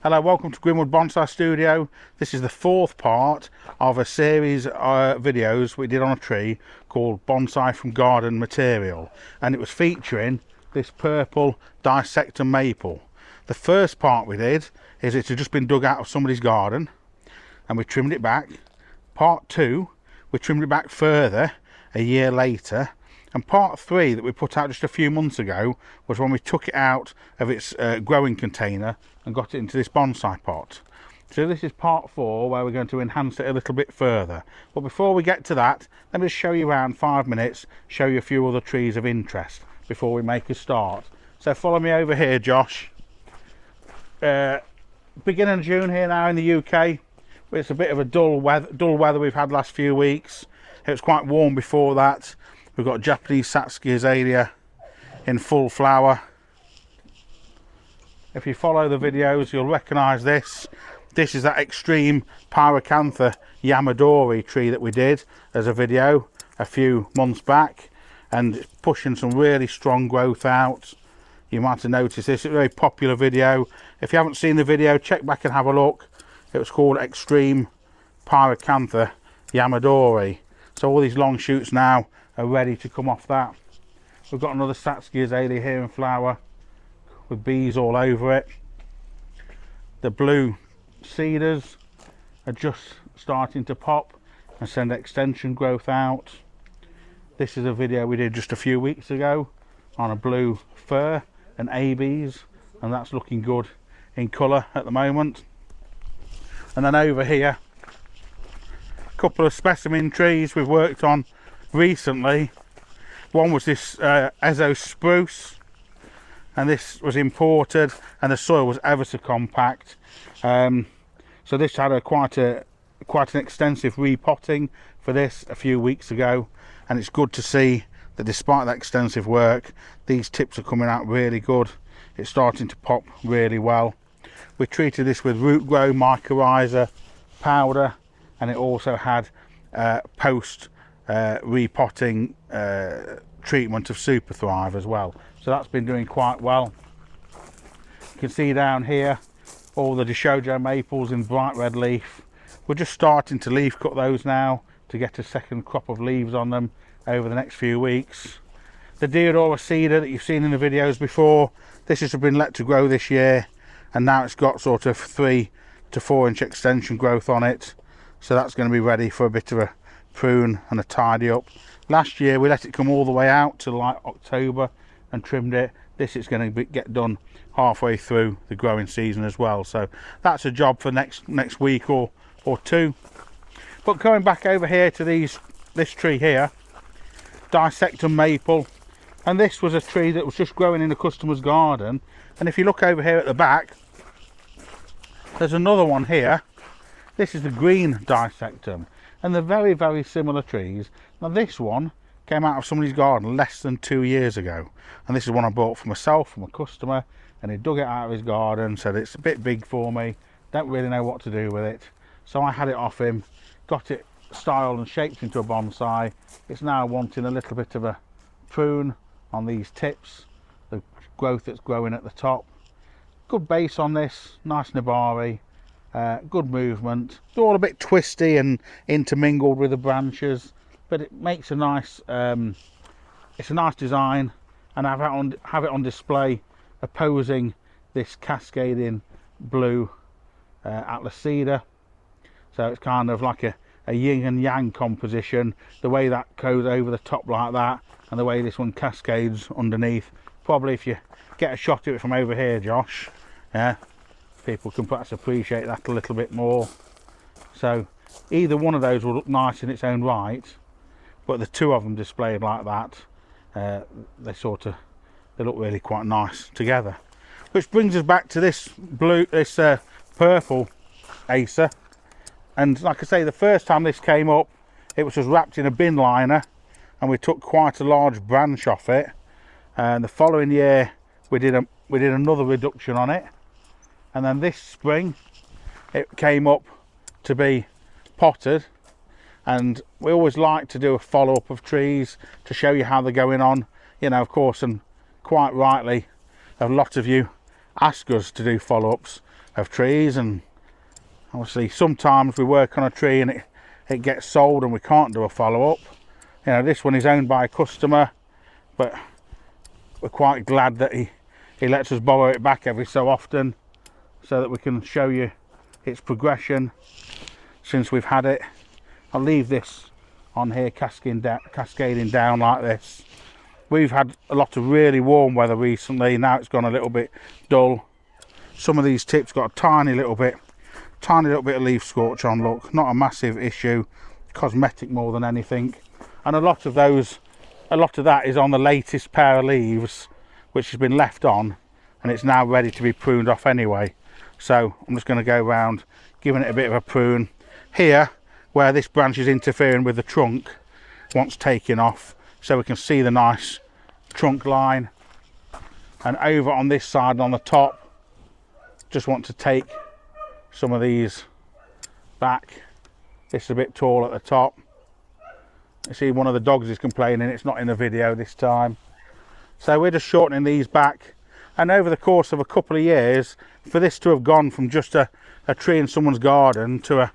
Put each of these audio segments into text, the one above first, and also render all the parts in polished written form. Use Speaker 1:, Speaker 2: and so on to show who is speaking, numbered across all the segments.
Speaker 1: Hello, welcome to Greenwood Bonsai Studio. This is the fourth part of a series of videos we did on a tree called Bonsai from Garden Material, and it was featuring this purple dissectum maple. The first part we did is it had just been dug out of somebody's garden and we trimmed it back. Part two, we trimmed it back further a year later, and part three that we put out just a few months ago was when we took it out of its growing container and got it into this bonsai pot. So this is part four, where we're going to enhance it a little bit further. But before we get to that, let me just show you around 5 minutes, show you a few other trees of interest before we make a start. So follow me over here, Josh. Beginning of June here now in the UK. It's a bit of a dull weather we've had last few weeks. It was quite warm before that. We've got Japanese Satsuki azalea in full flower. If you follow the videos, you'll recognise this. This is that extreme Pyracantha Yamadori tree that we did as a video a few months back, and it's pushing some really strong growth out. You might have noticed this. It's a very popular video. If you haven't seen the video, check back and have a look. It was called Extreme Pyracantha Yamadori. So all these long shoots now are ready to come off that. We've got another Satsuki azalea here in flower with bees all over it. The blue cedars are just starting to pop and send extension growth out. This is a video we did just a few weeks ago on a blue fir and ABs, and that's looking good in colour at the moment. And then over here, a couple of specimen trees we've worked on recently. One was this Ezo spruce, and this was imported and the soil was ever so compact. So this had quite an extensive repotting for this a few weeks ago, and it's good to see that despite that extensive work, these tips are coming out really good. It's starting to pop really well. We treated this with root grow mycorrhiza powder, and it also had post repotting treatment of Super Thrive as well. So that's been doing quite well. You can see down here all the Dishojo maples in bright red leaf. We're just starting to leaf cut those now to get a second crop of leaves on them over the next few weeks. The Deodora cedar that you've seen in the videos before, this has been let to grow this year, and now it's got sort of 3 to 4 inch extension growth on it. So that's going to be ready for a bit of a prune and a tidy up. Last year we let it come all the way out to like October and trimmed it. This is going to get done halfway through the growing season as well. So that's a job for next week or two. But going back over here to this tree here, dissectum maple, and this was a tree that was just growing in a customer's garden. And if you look over here at the back, there's another one here. This is the green dissectum, and they're very, very similar trees. Now this one came out of somebody's garden less than 2 years ago, and this is one I bought for myself from a customer, and he dug it out of his garden, said it's a bit big for me, don't really know what to do with it. So I had it off him, got it styled and shaped into a bonsai. It's now wanting a little bit of a prune on these tips, the growth that's growing at the top. Good base on this, nice nabari, good movement. They're all a bit twisty and intermingled with the branches, but it makes a nice it's a nice design, and have it on display opposing this cascading blue Atlas cedar. So it's kind of like a yin and yang composition, the way that goes over the top like that, and the way this one cascades underneath. Probably if you get a shot of it from over here, Josh, yeah, people can perhaps appreciate that a little bit more. So either one of those will look nice in its own right, but the two of them displayed like that, they look really quite nice together. Which brings us back to this purple acer. And like I say, the first time this came up, it was just wrapped in a bin liner, and we took quite a large branch off it. And the following year we did another reduction on it, and then this spring it came up to be potted. And we always like to do a follow-up of trees to show you how they're going on, you know, of course, and quite rightly a lot of you ask us to do follow-ups, of trees, and obviously sometimes we work on a tree and it gets sold and we can't do a follow-up. You know, this one is owned by a customer, but we're quite glad that he lets us borrow it back every so often so that we can show you its progression since we've had it. I'll leave this on here cascading down like this. We've had a lot of really warm weather recently. Now it's gone a little bit dull. Some of these tips got a tiny little bit of leaf scorch on. Look, not a massive issue, cosmetic more than anything. And a lot of that is on the latest pair of leaves which has been left on, and it's now ready to be pruned off anyway. So I'm just going to go around giving it a bit of a prune. Here, where this branch is interfering with the trunk, wants taking off, so we can see the nice trunk line. And over on this side on the top, just want to take some of these back. This is a bit tall at the top. You see one of the dogs is complaining it's not in the video this time. So we're just shortening these back, and over the course of a couple of years, for this to have gone from just a tree in someone's garden to a,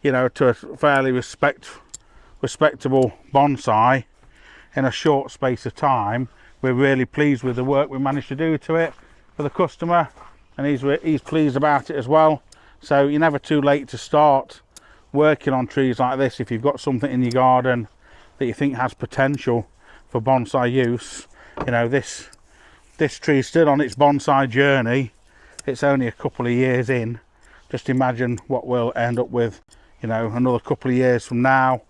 Speaker 1: you know, to a fairly respectable bonsai in a short space of time, we're really pleased with the work we managed to do to it for the customer, and he's pleased about it as well. So you're never too late to start working on trees like this. If you've got something in your garden that you think has potential for bonsai use, you know, this tree's still on its bonsai journey. It's only a couple of years in. Just imagine what we'll end up with, you know, another couple of years from now,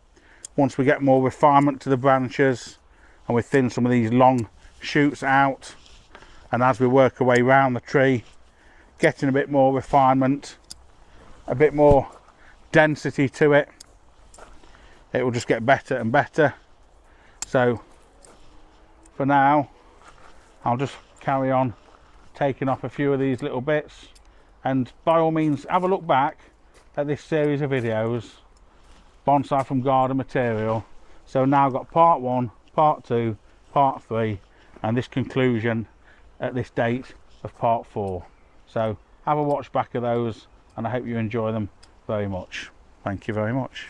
Speaker 1: once we get more refinement to the branches and we thin some of these long shoots out, and as we work our way around the tree, getting a bit more refinement, a bit more density to it, it will just get better and better. So for now, I'll just carry on taking off a few of these little bits, and by all means have a look back at this series of videos, bonsai from garden material. So now I've got part 1, part 2, part 3, and this conclusion at this date of part 4. So have a watch back of those, and I hope you enjoy them very much. Thank you very much.